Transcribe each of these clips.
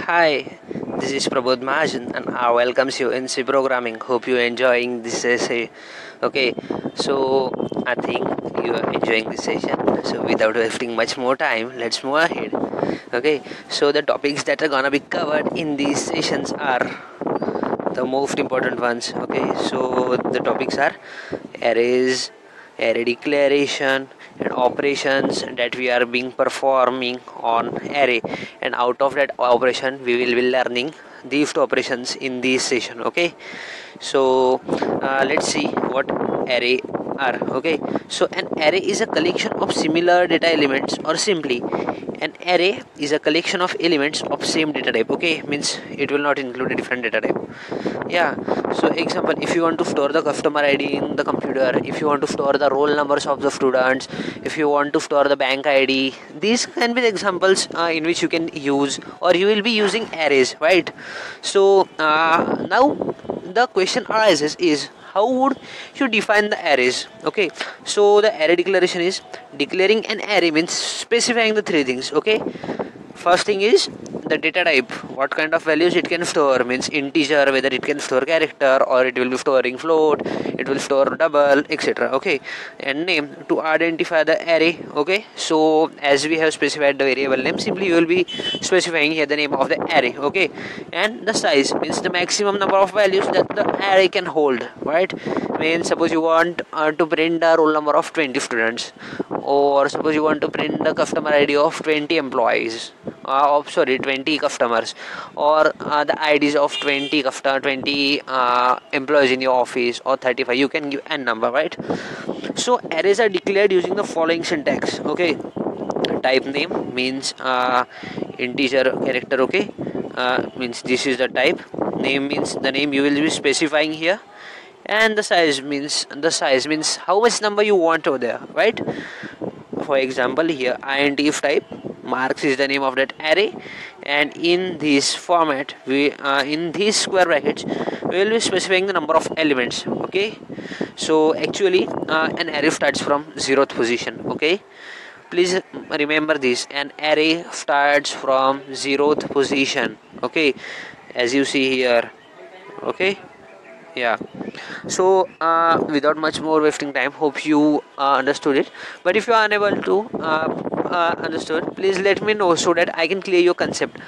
Hi, this is Prabodh Mahajan and I welcomes you in C programming. Hope you enjoying this essay. Okay, so I think you are enjoying this session. So without wasting much more time, let's move ahead. Okay, so the topics that are gonna be covered in these sessions are the most important ones. Okay, so the topics are arrays, array declaration, and operations that we are being performing on array, and out of that operation we will be learning these two operations in this session. Okay, so let's see what array are. Okay, so an array is a collection of similar data elements, or simply an array is a collection of elements of same data type. Okay, means it will not include a different data type. Yeah, so example, if you want to store the customer id in the computer, if you want to store the roll numbers of the students, if you want to store the bank id, these can be the examples in which you can use, or you will be using arrays, right? So now the question arises is, how would you define the arrays? Okay, so the array declaration is declaring an array means specifying the three things. Okay, first thing is the data type, what kind of values it can store, means integer, whether it can store character or it will be storing float, it will store double, etc. Okay, and name to identify the array. Okay, so as we have specified the variable name, simply you will be specifying here the name of the array. Okay, and the size means the maximum number of values that the array can hold, right? Means suppose you want to print the roll number of 20 students, or suppose you want to print the customer id of 20 employees, 20 customers, or the IDs of 20 employees in your office, or 35, you can give n number, right? So arrays are declared using the following syntax. Okay, type name means integer character. Okay, means this is the type. Name means the name you will be specifying here, and the size means how much number you want over there, right? For example, here int if type marks is the name of that array, and in this format we in these square brackets we will be specifying the number of elements. Okay, so actually an array starts from 0th position. Okay, please remember this, an array starts from 0th position. Okay, as you see here. Okay, yeah, so without much more wasting time, hope you understood it. But if you are unable to understood, please let me know so that I can clear your concept,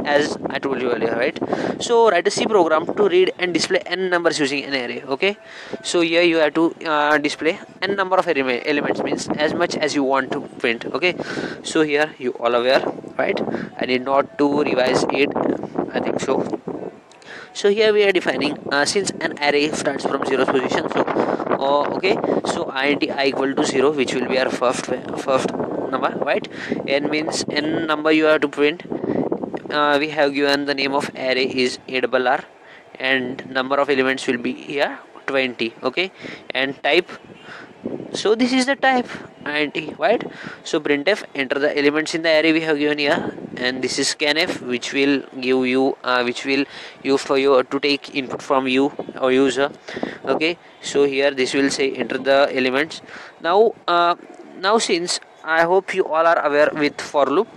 as I told you earlier, right? So write a C program to read and display n numbers using an array. Okay, so here you have to display n number of elements, means as much as you want to print. Okay, so here you all aware, right? I need not to revise it, I think so. So here we are defining, since an array starts from 0th position, so okay, so int I equal to 0, which will be our first number, right? N means n number you have to print. We have given the name of array is ARR, and number of elements will be here 20. Okay, and type, so this is the type int, right? So printf, enter the elements in the array we have given here, and this is scanf, which will give you which will use for you to take input from you or user. Okay, so here this will say enter the elements. Now since I hope you all are aware with for loop,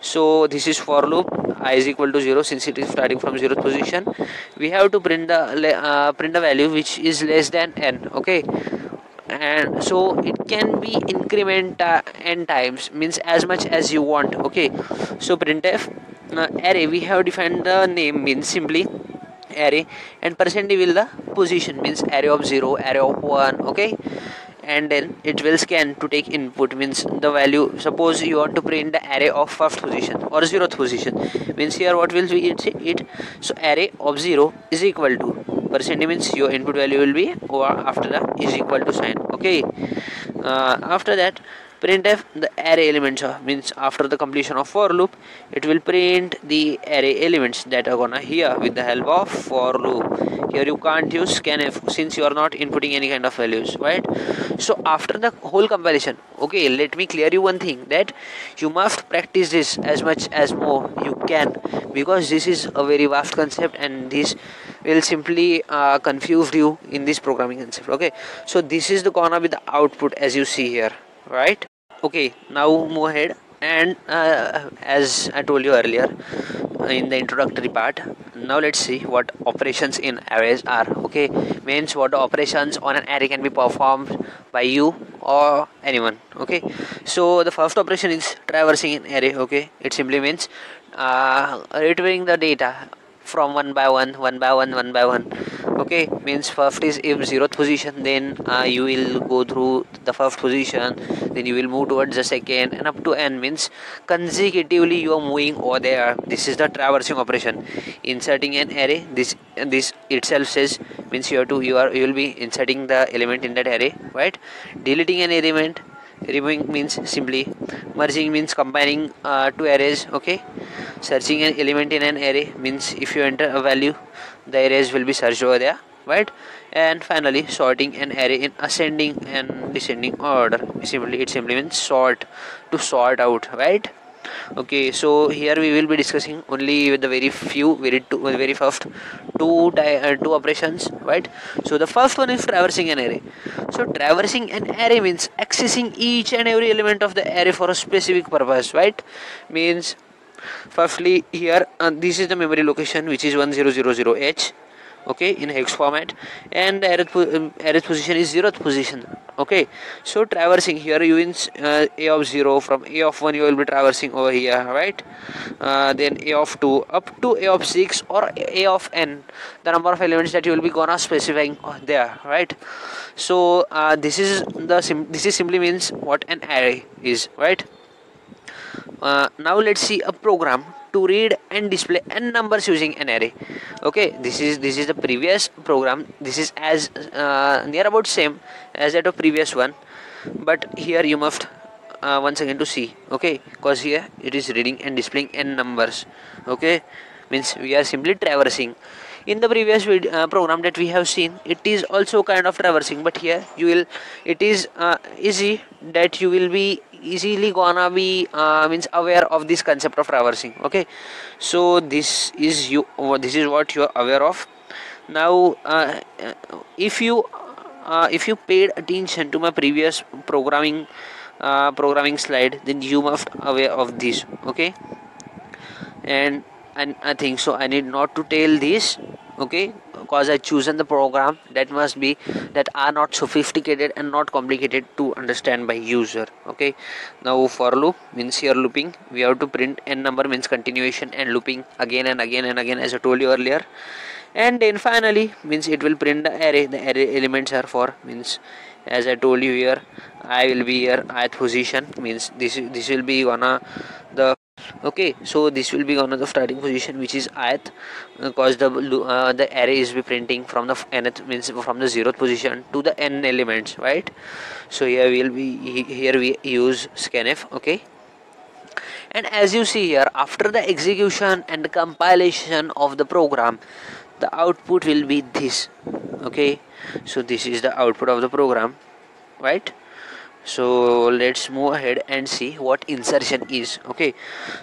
so this is for loop I is equal to 0, since it is starting from 0th position. We have to print the value which is less than n. Okay, and so it can be increment n times, means as much as you want. Okay, so printf array, we have defined the name, means simply array, and percent will the position, means array of 0, array of 1. Okay, and then it will scan to take input, means the value. Suppose you want to print the array of 1st position or 0th position, means here what will be it. So array of 0 is equal to percent, means your input value will be, or after the is equal to sign. Okay, after that printf the array elements, means after the completion of for loop, it will print the array elements that are gonna here with the help of for loop. Here you can't use scanf since you are not inputting any kind of values, right? So after the whole compilation, okay, let me clear you one thing, that you must practice this as much as more you can, because this is a very vast concept, and this will simply confuse you in this programming concept. Okay, so this is the gonna be the output as you see here, right? Okay, now move ahead, and as I told you earlier, in the introductory part. Now let's see what operations in arrays are. Okay, means what operations on an array can be performed by you or anyone. Okay, so the first operation is traversing an array. Okay, it simply means retrieving the data from one by one, one by one. Okay, means first is if zeroth position, then you will go through the first position, then you will move towards the second, and up to n, means consecutively you are moving over there. This is the traversing operation. Inserting an array, this itself says, means you will be inserting the element in that array, right? Deleting an element, removing means simply merging, means combining two arrays. Okay, searching an element in an array means if you enter a value, the arrays will be searched over there, right? And finally sorting an array in ascending and descending order. It simply means sort, to sort out, right? Okay, so here we will be discussing only with the very first two operations, right? So the first one is traversing an array. So traversing an array means accessing each and every element of the array for a specific purpose, right? Means firstly here this is the memory location, which is 1000h, okay, in hex format, and the array position is 0th position. Okay, so traversing here, you in a of 0 from a of 1 you will be traversing over here, right? Then a of 2 up to a of 6 or a of n, the number of elements that you will be gonna specifying there, right? So this is simply means what an array is, right? Now let's see a program to read and display n numbers using an array. Okay, this is the previous program. This is as near about same as that of previous one, but here you must once again to see. Okay, because here it is reading and displaying n numbers. Okay, means we are simply traversing. In the previous program that we have seen, it is also kind of traversing, but here it is easy that you will be easily gonna be means aware of this concept of traversing. Okay, so this is what you are aware of. Now if you paid attention to my previous programming slide, then you must aware of this. Okay, and I think so I need not to tell this, okay, because I chosen the program that are not sophisticated and not complicated to understand by user. Okay, now for loop means here looping, we have to print n number, means continuation and looping again and again and again, as I told you earlier. And then finally means it will print the array elements are for, means as I told you here, I will be here ith position, means this will be gonna the, okay, so this will be one of the starting position, which is ith, because the array is be printing from the nth, means from the 0th position to the n elements, right? So here we use scanf. Okay, and as you see here, after the execution and the compilation of the program, the output will be this. Okay, so this is the output of the program, right? So let's move ahead and see what insertion is. Okay,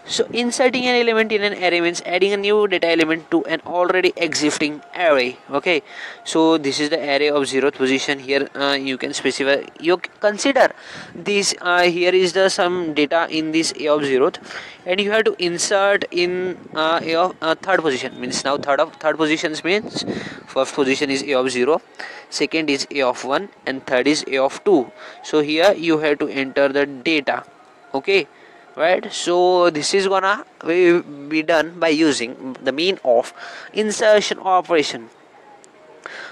so inserting an element in an array means adding a new data element to an already existing array. Okay, so this is the array of 0th position. Here you can specify, you consider this here is the some data in this a of 0th, and you have to insert in a of 3rd position. Means now third positions means first position is a of 0, second is a of 1, and third is a of 2. So here you have to enter the data. Okay, right? So this is gonna be done by using the mean of insertion operation.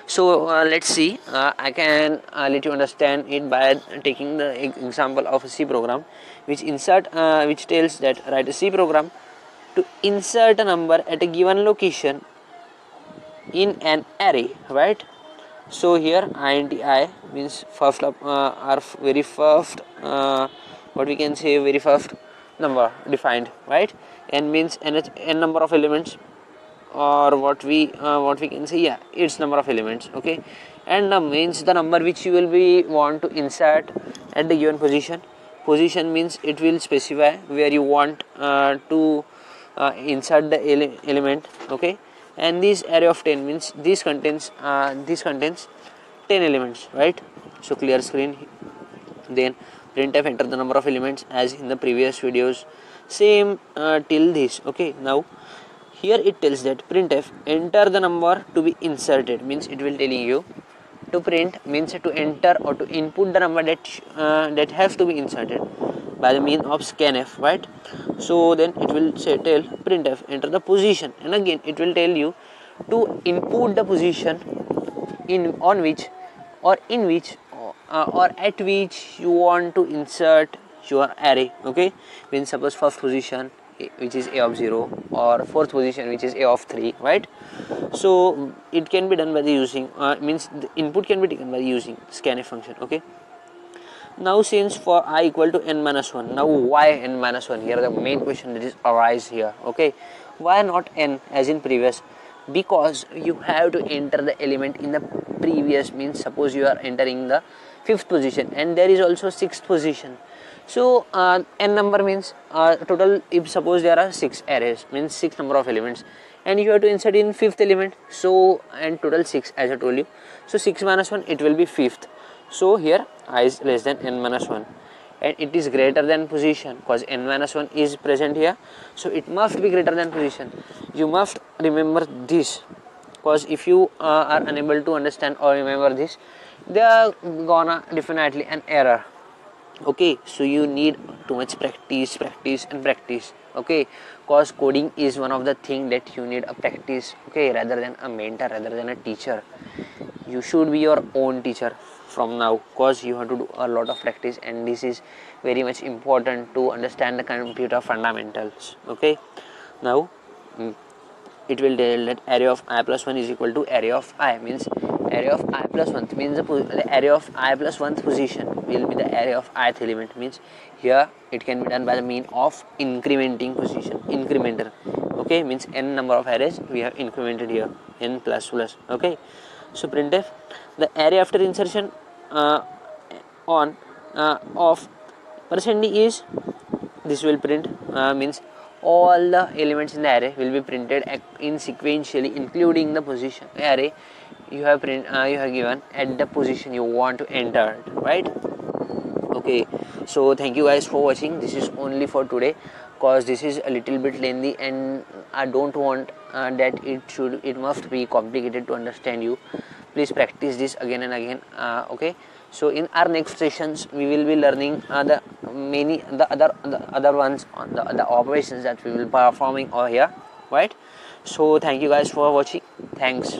So let's see, I can let you understand it by taking the example of a C program, which tells that write a C program to insert a number at a given location in an array, right? So here int I means first our very first what we can say very first number defined, right? N means n number of elements, or what we can say, yeah, its number of elements. Okay, and means the number which you will be want to insert at the given position means it will specify where you want to insert the element. Okay, and this array of 10 means this contains 10 elements, right? So clear screen, then printf enter the number of elements as in the previous videos, same till this. Okay, now here it tells that printf enter the number to be inserted, means it will telling you to print means to enter or to input the number that have to be inserted by the mean of scanf, right? So then it will say tell printf enter the position, and again it will tell you to input the position on which or in which or at which you want to insert your array. Okay, means suppose first position which is a of 0 or fourth position which is a of 3, right? So it can be done by the using means the input can be taken by using scanf function. Okay, now since for I equal to n minus 1, now why n minus 1? Here the main question that is arise here. Okay, why not n as in previous? Because you have to enter the element in the previous, means suppose you are entering the 5th position and there is also 6th position. So n number means total, if suppose there are 6 arrays, means 6 number of elements, and you have to insert in 5th element, so and total 6 as I told you. So 6 minus 1 it will be 5th. So here I is less than n minus 1 and it is greater than position because n minus 1 is present here, so it must be greater than position. You must remember this, because if you are unable to understand or remember this, there are gonna definitely an error. Okay, so you need too much practice and practice. Okay, because coding is one of the thing that you need a practice. Okay, rather than a mentor, rather than a teacher, you should be your own teacher from now, because you have to do a lot of practice, and this is very much important to understand the computer fundamentals. Okay, now it will tell that array of I plus 1 is equal to array of I, means array of I plus 1 means the array of I plus 1th position will be the array of ith element, means here it can be done by the mean of incrementing position, incrementer. Okay, means n number of arrays we have incremented here, n plus plus. Okay, so printf the array after insertion on of %d is, this will print means all the elements in the array will be printed in sequentially, including the position array you have given at the position you want to enter, right? Okay, so thank you guys for watching. This is only for today, because this is a little bit lengthy and I don't want that it must be complicated to understand you. Please practice this again and again. Okay, so in our next sessions we will be learning the other ones on the operations that we will be performing over here, right? So thank you guys for watching. Thanks.